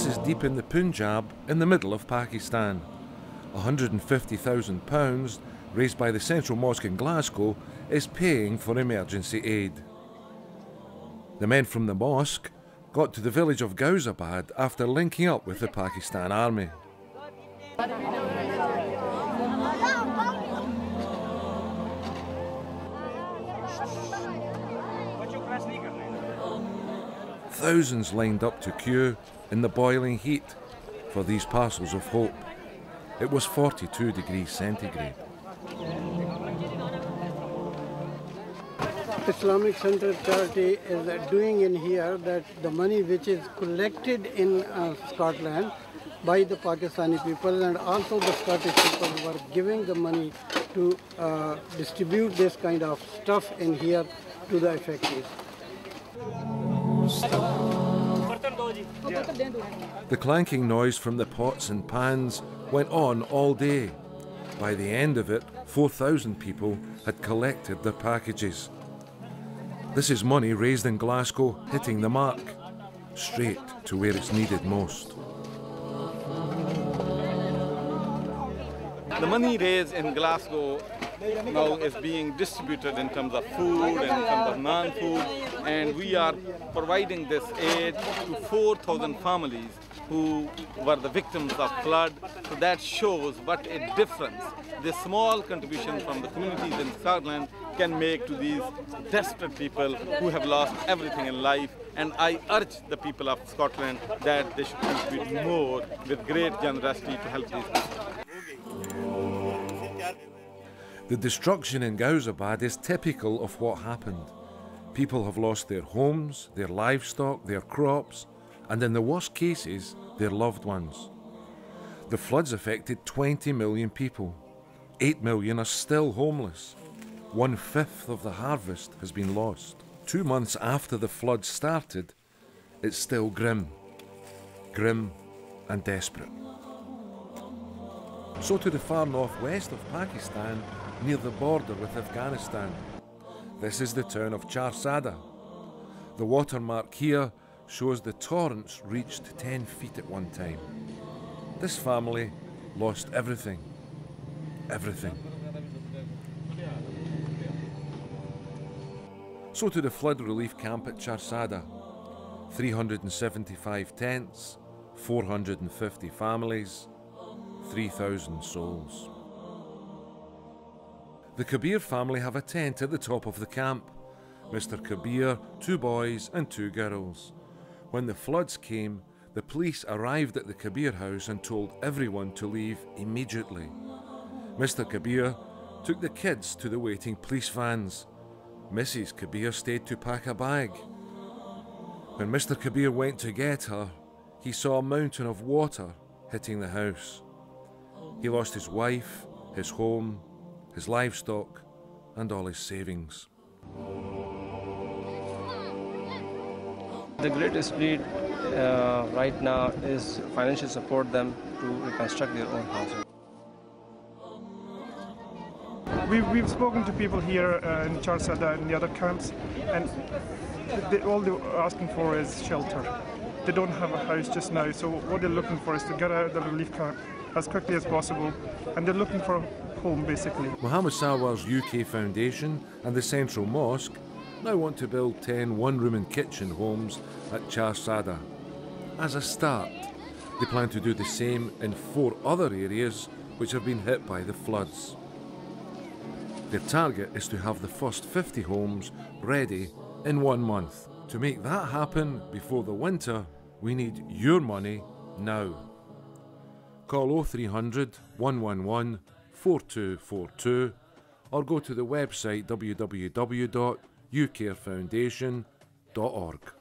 This is deep in the Punjab, in the middle of Pakistan. £150,000 raised by the Central Mosque in Glasgow is paying for emergency aid. The men from the mosque got to the village of Ghauzabad after linking up with the Pakistan army. Thousands lined up to queue in the boiling heat for these parcels of hope. It was 42 degrees centigrade. Islamic Center Charity is doing in here that the money which is collected in Scotland by the Pakistani people and also the Scottish people who are giving the money to distribute this kind of stuff in here to the effective. The clanking noise from the pots and pans went on all day. By the end of it, 4,000 people had collected their packages. This is money raised in Glasgow hitting the mark, straight to where it's needed most. The money raised in Glasgow now is being distributed in terms of food and in terms of non-food, and we are providing this aid to 4,000 families who were the victims of flood. So that shows what a difference this small contribution from the communities in Scotland can make to these desperate people who have lost everything in life. And I urge the people of Scotland that they should contribute more with great generosity to help these people. The destruction in Ghauzabad is typical of what happened. People have lost their homes, their livestock, their crops, and in the worst cases, their loved ones. The floods affected 20 million people. 8 million are still homeless. 1/5 of the harvest has been lost. 2 months after the floods started, it's still grim. Grim and desperate. So to the far northwest of Pakistan, near the border with Afghanistan. This is the town of Charsada. The watermark here shows the torrents reached 10 feet at one time. This family lost everything. Everything. So to the flood relief camp at Charsada. 375 tents, 450 families, 3,000 souls. The Kabir family have a tent at the top of the camp. Mr. Kabir, 2 boys and 2 girls. When the floods came, the police arrived at the Kabir house and told everyone to leave immediately. Mr. Kabir took the kids to the waiting police vans. Mrs. Kabir stayed to pack a bag. When Mr. Kabir went to get her, he saw a mountain of water hitting the house. He lost his wife, his home, his livestock, and all his savings. The greatest need right now is financial support them to reconstruct their own houses. We've spoken to people here in Charsada and the other camps, and all they're asking for is shelter. They don't have a house just now, so what they're looking for is to get out of the relief camp as quickly as possible, and they're looking for a home, basically. Mohammed Sawar's UK Foundation and the Central Mosque now want to build 10 one-room and kitchen homes at Charsada. As a start, they plan to do the same in 4 other areas which have been hit by the floods. Their target is to have the first 50 homes ready in 1 month. To make that happen before the winter, we need your money now. Call 0300 111 4242 or go to the website www.ucarefoundation.org.